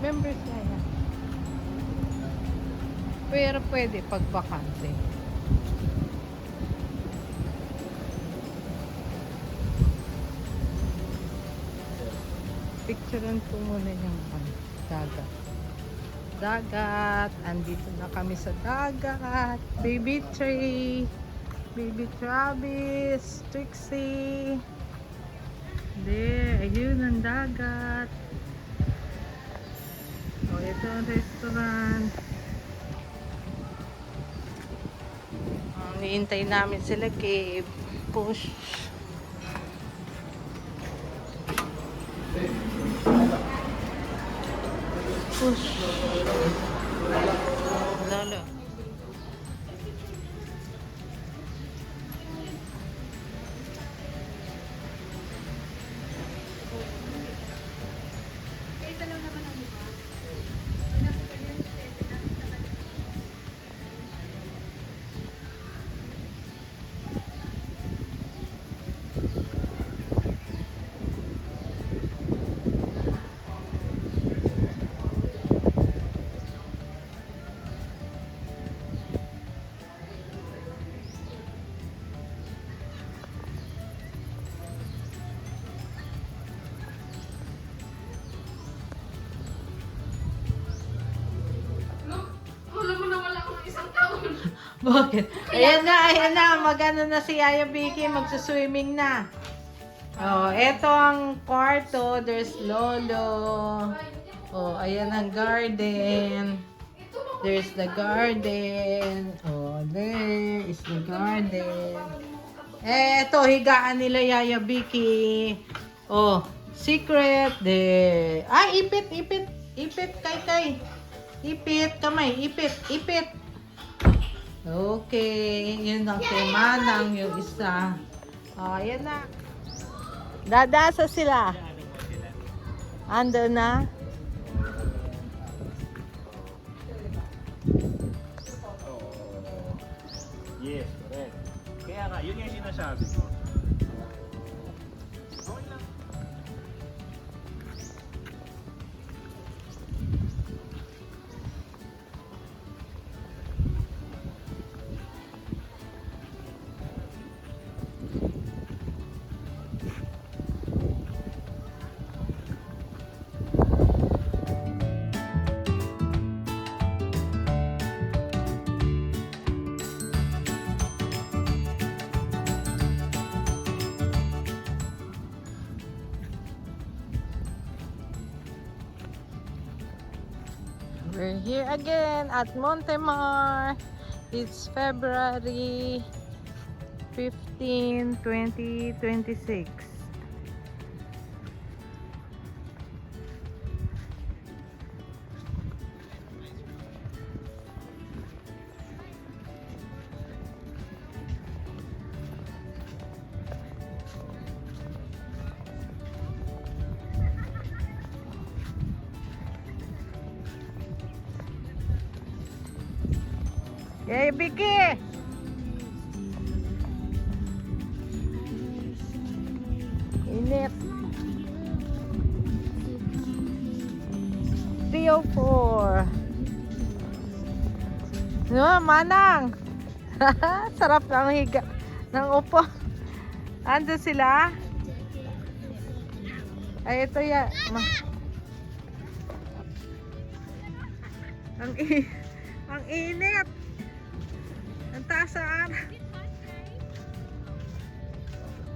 Members na yan. Pero pwede pag bakante. Picturean ko muna yung dagat. Dagat. Andito na kami sa dagat. Baby Tree. Baby Travis. Trixie. There. Ayun ang dagat. O, ito ang restaurant. Niintay namin sila kay Push. Push. Lalo. Bakit? Ayan na. Magano na si Yaya Vicky, magsuswimming na. Oh, eto ang kwarto. There's Lolo. Oh, ayan ang garden. There's the garden. Oh, there is the garden. Eto, higaan nila Yaya Vicky. Oh, secret there. Ah, ipit. Ipit, kay. Ipit, kamay. Ipit. Okay, yun ang kay Manang, yung isa. Oh, ayan na. Dadasa sila. Ando na. Yes, correct. Kaya nga, yun yung sinasabi ko. We're here again at Montemar. It's February 15, 2026. Yay, Vicky! Init. 304. No, Manang! Sarap ng higa ng upo. Ando sila? Ay, ito ya. Ang init. Ang taas sa araw.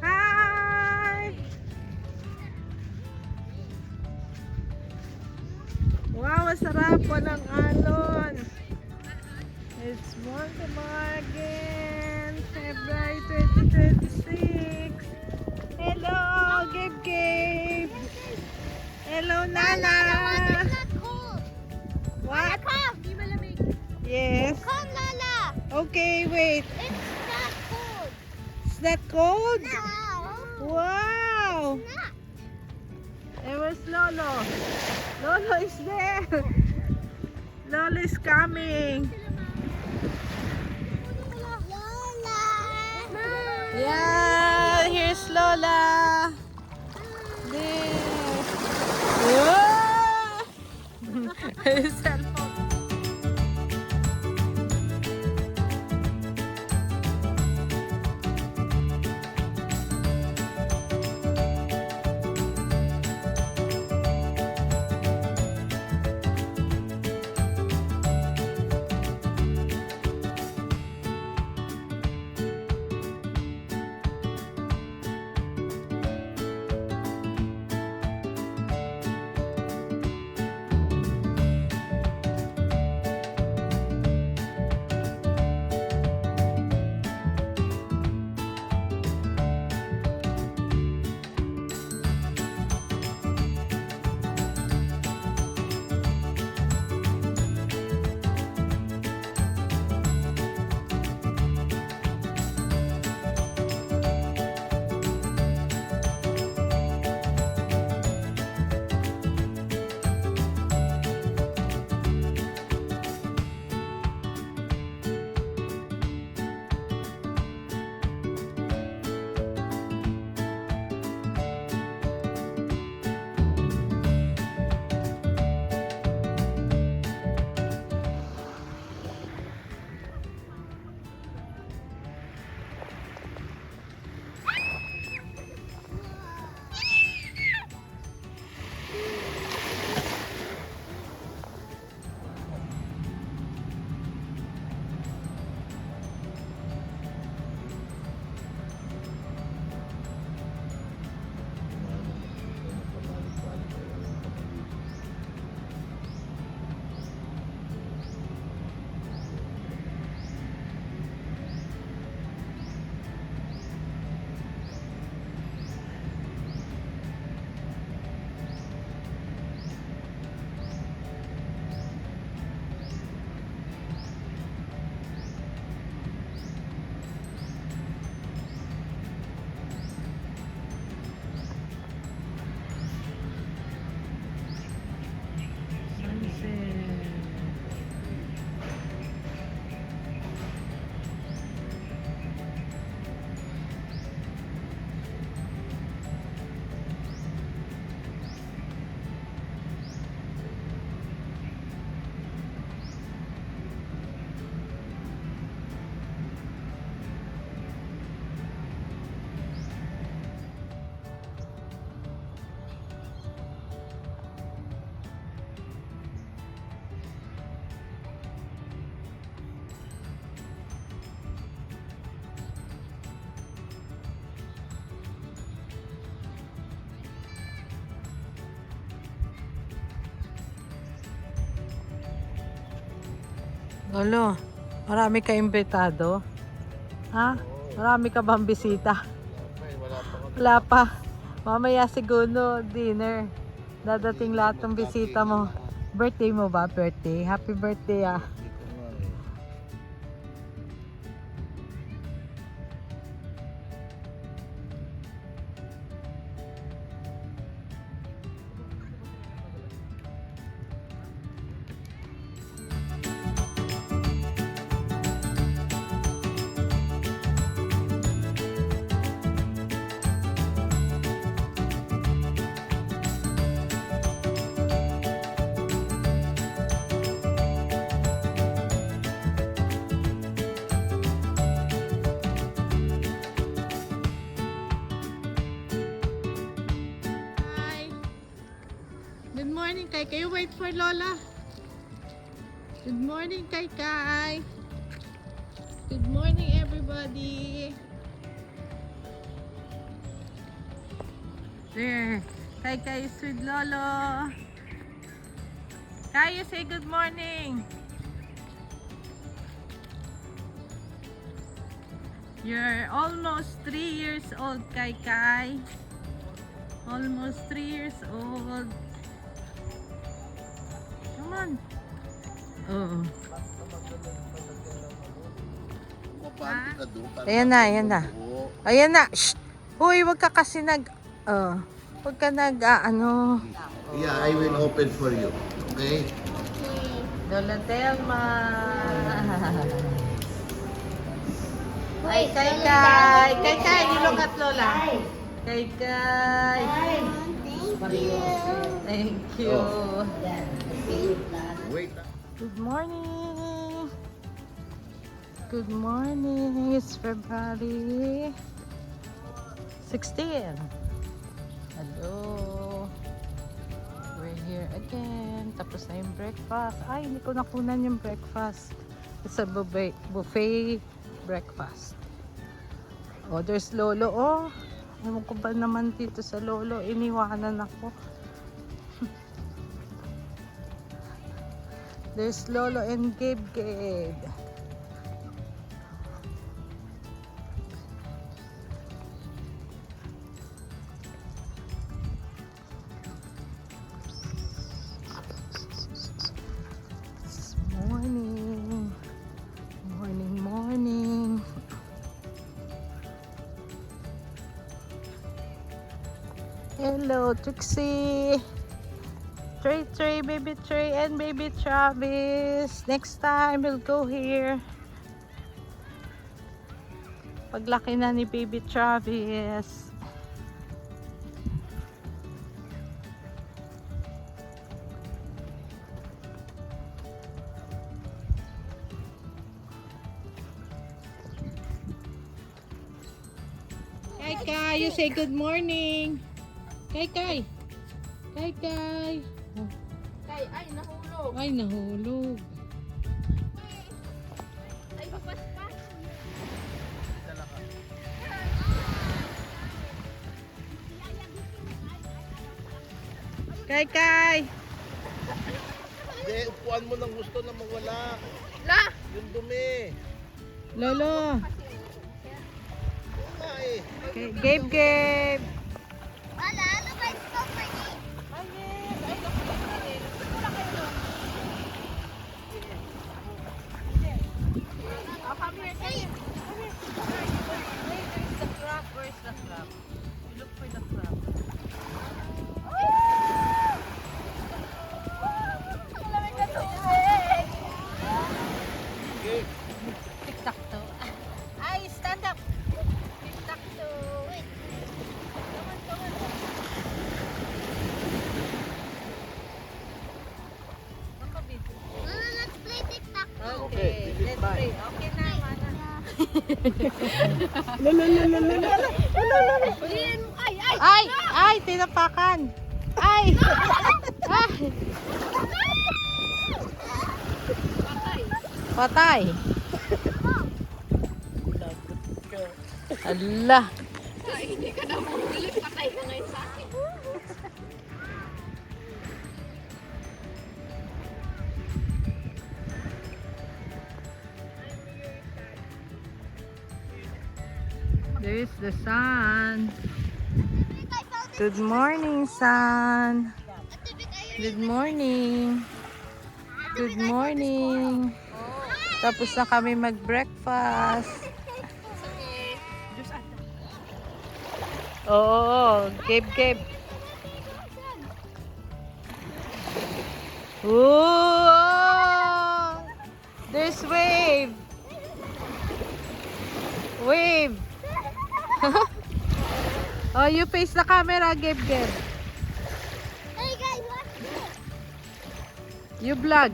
Hi! Wow, masarap. Walang alon. It's Montemar again. February 2026. Hello, Gabe. Hello, Nana. What? Yes. Come, Lala. Okay, wait. It's not cold. It's not cold? No. Wow. Not. There was Lolo. Lolo is there. Lolo is coming. Lola. Yeah, here's Lola. There. Whoa! Lolo, marami ka imbitado? Ha? Marami ka bang bisita? Wala pa. Mamaya siguro dinner. Dadating lahat ng bisita mo. Birthday mo ba? Birthday? Happy birthday ah. Good morning, Kai. Can you wait for Lola? Good morning, Kai Kai. Good morning, everybody. There. Kai Kai is with Lolo. Kai, you say good morning. You're almost 3 years old, Kai Kai. Almost 3 years old. Come on. Oo. Ayan na, ayan na. Ayan na. Shh! Huy, wag ka kasi wag ka ano. Yeah, I will open for you. Okay? Lola Telma. Ay, Kai Kai. Kai Kai, you look at Lola. Kai Kai. Thank you. Wait. Good morning. Good morning. It's February 16. Hello. We're here again. Tapos na yung breakfast. Ay, hindi ko nakunan yung breakfast. It's a buffet breakfast. Oh, there's Lolo. Oh, ewan ko ba naman dito sa Lolo. Iniwanan ako. There's Lolo and Gabe. Morning. Hello, Trixie. Trey, baby Trey, and baby Travis. Next time, we'll go here. Paglaki na ni baby Travis. Kai, you say good morning. Kai. Kai. Ay, nahulog. Ay, nahulog. Ay, bukas pa. Kai. Hindi, upuan mo ng gusto na mawala. La! Yung dumi. Lolo. Oo nga eh. Okay, Gabe. Wala, ano ba yung company? Where's the crab? You look for the crab. Okay. Tic-tac-toe. Ay, stand up. Tic-tac-toe. Wait. Come on. Makabito. Lolo, let's play TikTok. Okay, this is let's mine. play. Okay na, mana. Ulihin mo. Ay, tinapakan. Ay. Patay. Allah. Ay, hindi ka na magulit. Patay ka ngayon sa akin. There's the sun. Good morning, sun. Good morning. Good morning. Tapos na kami mag-breakfast. Oo, Gabe. Ooh! There's wave. Wave. Oh, you face the camera, Gabe. Hey guys, watch this. You vlog.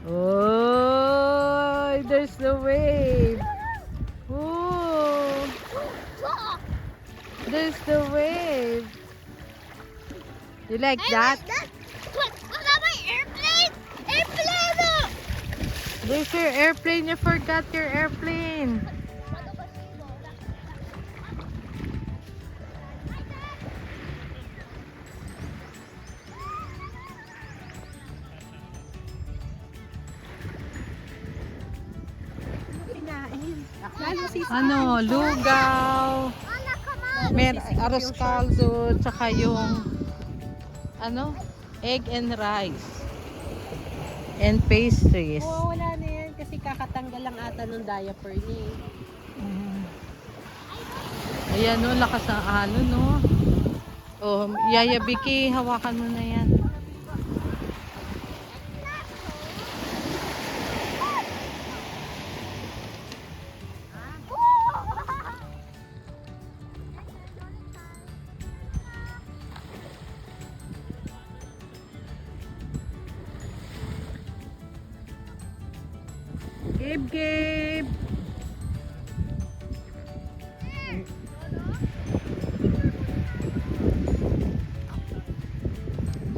Oh, there's the wave. Oh, there's the wave. You like that? Look at my airplane. Airplane. There's your airplane. You forgot your airplane. Ano, lugaw. May arroz caldo, tsaka yung ano, egg and rice. And pastries. Oo, wala na yan kasi kakatanggal lang ata ng diaper niya. Ayan no, lakas ng alon no. Oh, Yaya Vicky, hawakan mo na yan. Gabe.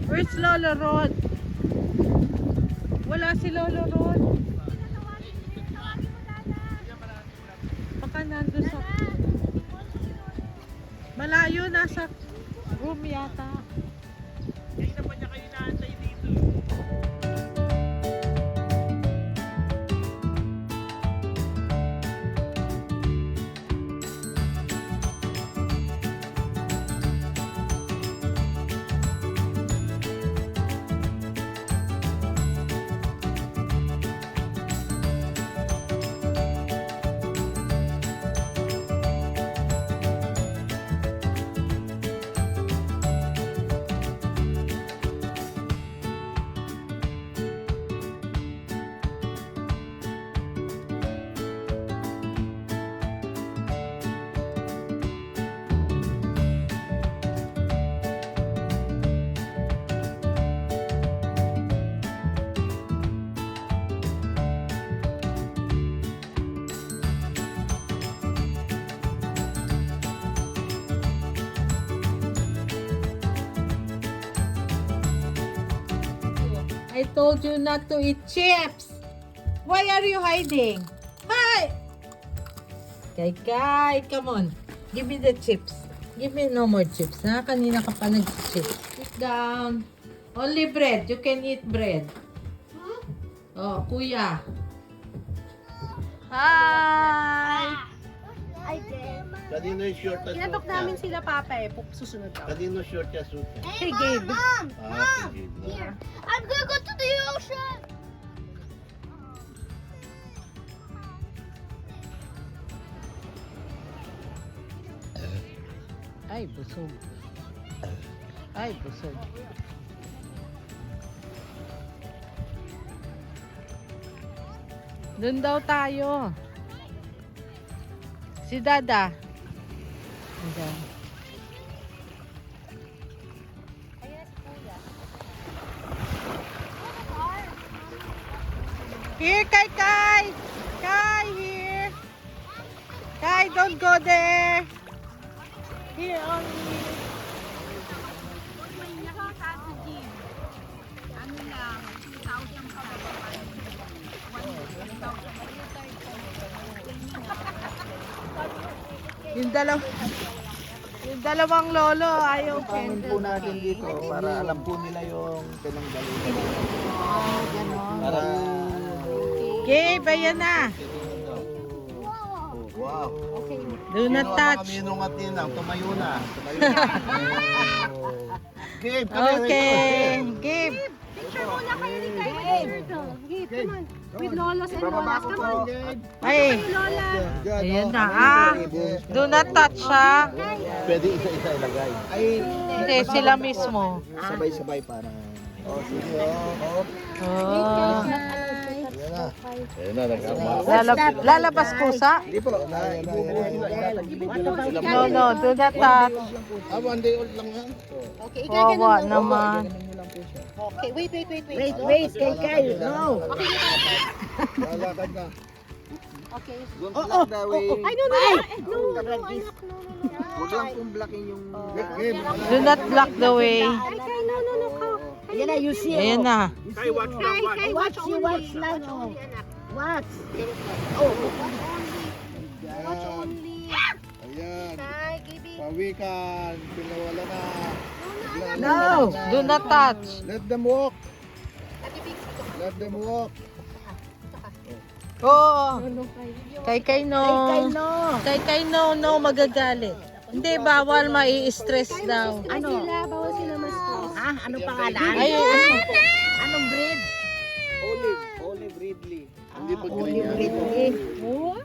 Where's Lolo Rod? Wala si Lolo Rod. Baka nandun sa... Malayo, nasa room yata. Kanina pa niya kayo inaantay dito. I told you not to eat chips. Why are you hiding? Hi! Kai, come on. Give me the chips. Give me no more chips, ha? Kanina ka pa nag-chips. Sit down. Only bread. You can eat bread. Oh, kuya. Hi! I did. Kanino yung short na suit Kinatok niya? namin sila papa eh, susunod daw. Kanino short niya suit niya? Hey, Gabe. Mom, Sige. here. I'm gonna go to the ocean. Ay, busog. Ay, busog. Doon daw tayo. Si Dada. Ayan. Here, Kai! Kai, here! Kai, don't go there! Here only. Yung dalawang lolo ayaw Pangin po natin dito para alam po nila yung pinanggalingan. Para Gabe, ayan na. Wow. Do not touch. Kaminong at ninang, tumayo na. Tumayo na. Gabe, come here. Okay, give. Picture muna kayo ni Gabe. Gabe, come on. With lolas and lolas. Come on. Ay, Lola. ayan na. Ah, do not touch ha. Pwede isa-isa ilagay. Hindi, sila mismo. Sabay-sabay para. Oh, sige. Oh. Oh. Ayan na. Ayan na, nagkama. Lalabas pusa? Hindi po. No, do not touch. One day old lang yan. Okay, Wawa naman. Okay, wait. Wait, kay. No. Lalakad na. Okay. Ay, no, anak, no. Huwag lang pong blocking yung... Do not block the way. Okay, no. Ayan na, you see. Ayan na. Kay, watch lang, watch. Kay, Watch, only. watch lang, Watch oh. only, anak. Watch. Watch only. Ayan. Kay, Gabe. Pawikan. Pinawala na. No. Do not touch. Let them walk. Ate Big, Let them walk. Oo. Kay no. Kay no. No, magagalit. Hindi, bawal mai-stress daw. Ano? bawal sila ma-stress. Ha? Anong pangalan? Ay, Anong breed? Olive Ridley. Hindi pa green Olive yan. Ridley. Yung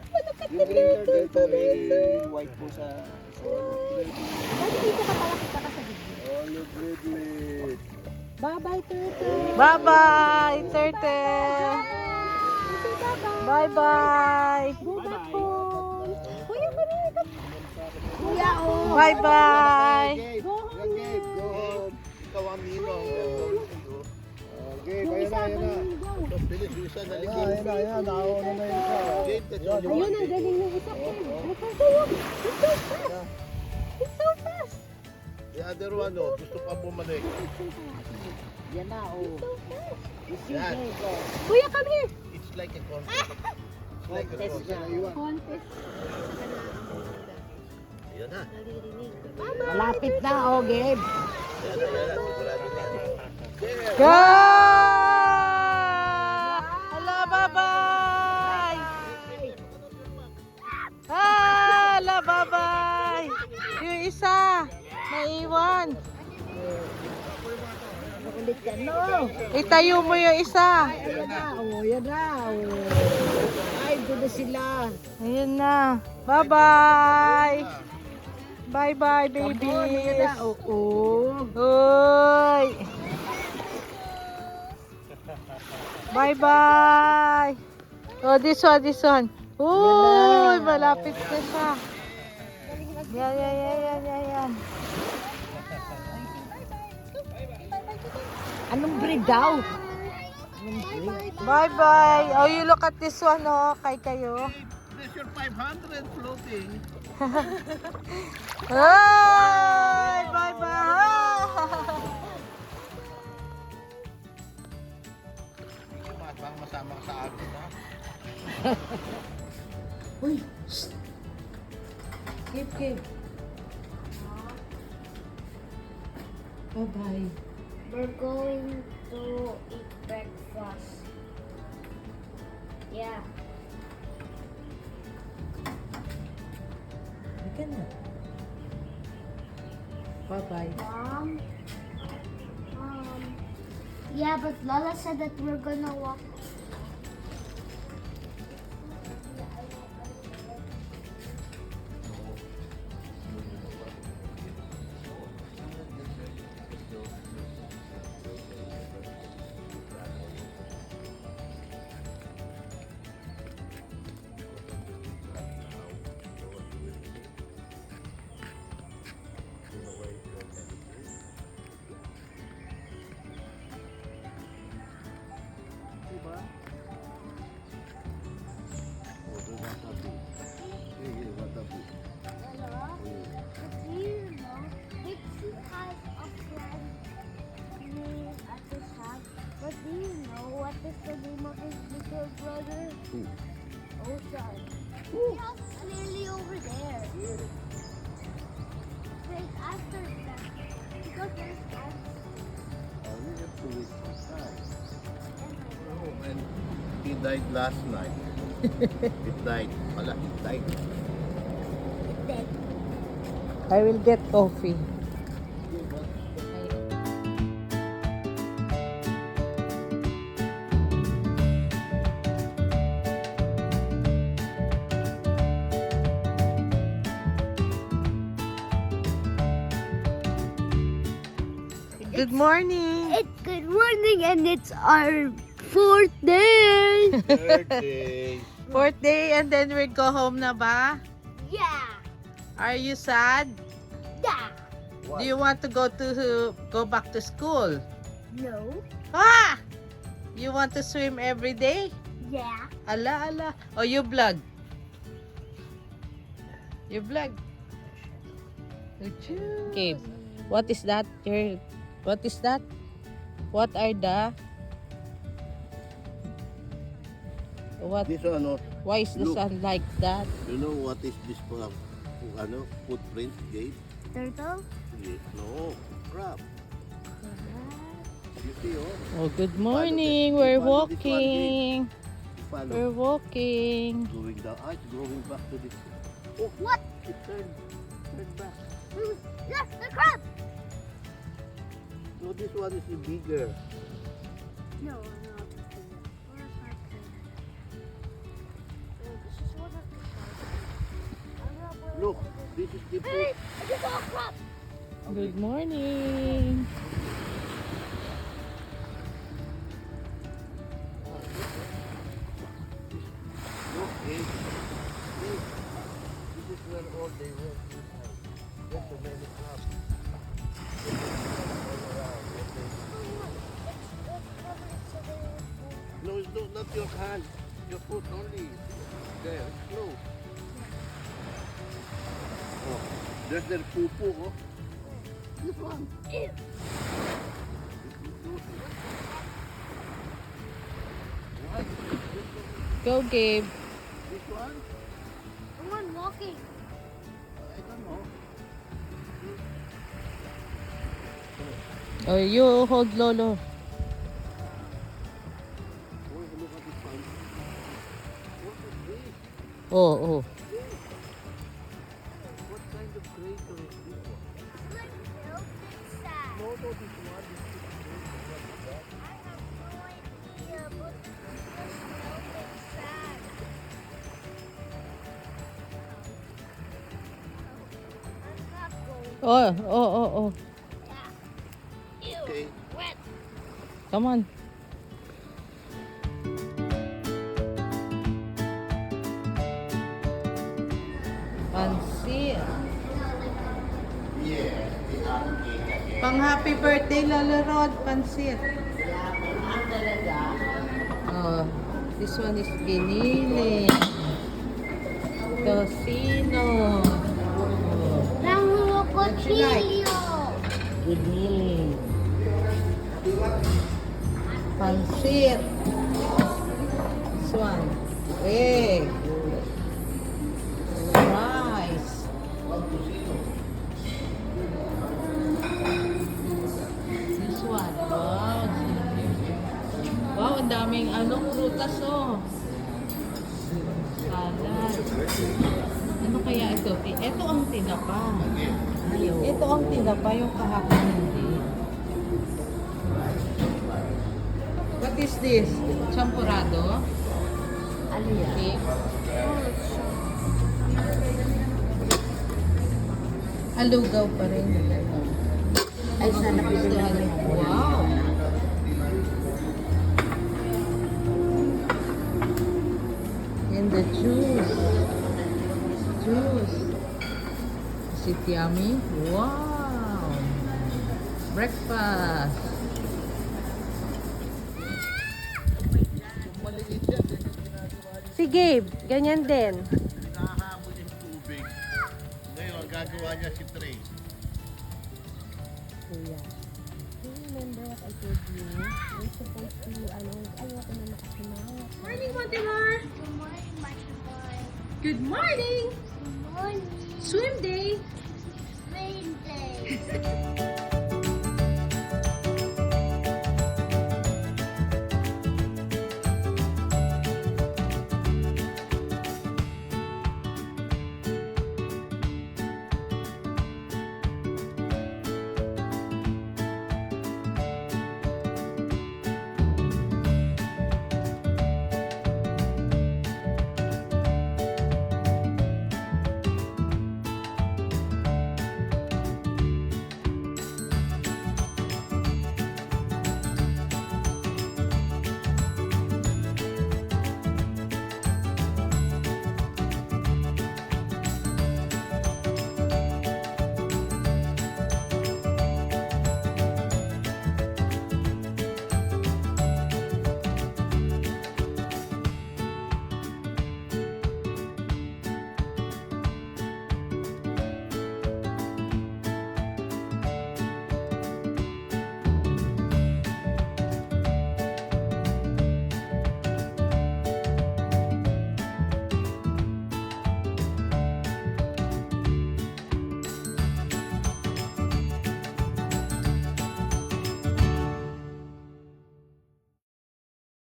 green turtle po may white po sa... Olive Ridley. Bye-bye, turtle. bye-bye, turtle. Bye-bye. Bye-bye. Kuya, kuya. Kuya, oh. Bye-bye. Gabe, go home. Ikaw ang ninong. Gabe, ayan na. Bilis, yung isa na likod. Ayan, nauna na yung isa. Gabe, that's all you Ayun, want. ang galing ng isa. Halika kayo. It's so fast. The other one, oh, gusto pa bumalik. Yan na, oh. Yan. Kuya, come here. It's like a contest. It's like a contest. Contest. Ayan na. Malapit na, oh, Gabe. Ayan na. Sigurado na. Gabe. Go! Hala, bye-bye. Hala, bye-bye. Yung isa, naiwan. Ulit ka, no. Itayo mo yung isa. Ayan na, oh. Yan na, oh. Ay, doon na sila. Ayun na. Bye-bye. Bye-bye, Yan babies. na, oh. Hoy. Bye-bye. Oh, this one. Uy, malapit na siya. Yan. Anong breed daw? Bye-bye. Oh, you look at this one, oh. Kay kayo. There's your 500 floating. Ay, bye-bye. Bang masama ka sa akin, ha? Uy, shh. Gabe. Bye-bye. We're going to eat breakfast. Yeah. Halika na. Bye-bye. Mom? Yeah, but Lola said that we're gonna walk. Hello? But do you know, Dixie has a friend named at the shop. But do you know what is the name of his little brother? Who? Ocean. He's clearly over there. Straight after that. Because there's ants. We have to wait for time. And I know. And he died last night. It died. He died. then. I will get coffee. Good morning. It's good morning and it's our 4th day. Birthday. Fourth day and then we go home na ba? Yeah. Are you sad? Yeah. Do you want to go back to school? No. Ah! You want to swim every day? Yeah. Ala, ala. Oh, you vlog. You vlog. Okay. What is that? What is that? What are the... What? This one, oh, Why is the Look. sun like that? you know what is this footprint, Gabe? Turtle? No, crab. You see, oh, Oh, good morning. We're Follow this one, walking. follow. We're walking. Going down, it's going back to this. Oh, What? it turned back. Yes, the crab. No, this one is bigger. No, no. This is one of the crabs. Look, this is the Hey, I just saw a crab. Good morning. Look, Gabe. Gabe, this is where all they were inside. There's so many crabs. No, it's not your hand. Your foot only. There, it's close. Oh, there's their poo-poo, oh. This one. Ew. What? Go, Gabe. This one? Someone walking. I don't know. Oh, you hold Lolo. Oh, look at this one. What is this? Oh, oh. What kind of crater is this one? It's like milk inside. No, no, this one is what is that? I have no idea, but there's milk inside. I'm not going. Oh, oh, oh, oh. Ew. Okay. Wet. Come on. Pansit. Pang happy birthday, Lolo Rod. Pansit. Oh, this one is giniling. Tocino. Oh, Nangulo What you like? Cochillo. giniling. Pansit. This one. Egg. Rice. This one. Wow. Wow, ang daming prutas oh. Salad. Ano kaya ito? Ito ang tinapa. Ito ang tinapa yung kahapon hindi. What is this? Champurado? Ano yan? Cake? Alugaw pa rin. Ay, sana pinili. Wow! And the juice. Juice. Is it yummy? Wow! Breakfast. Si Gabe, ganyan din. Nahahamon yung tubig. Ngayon, gagawa niya si Trey. Kuya. Do you remember what I told you? We're supposed to, ayoko na nakasimangot. Morning, Montemar! Good morning, Michael Boy. Good morning! Good morning. Swim day! Rain day.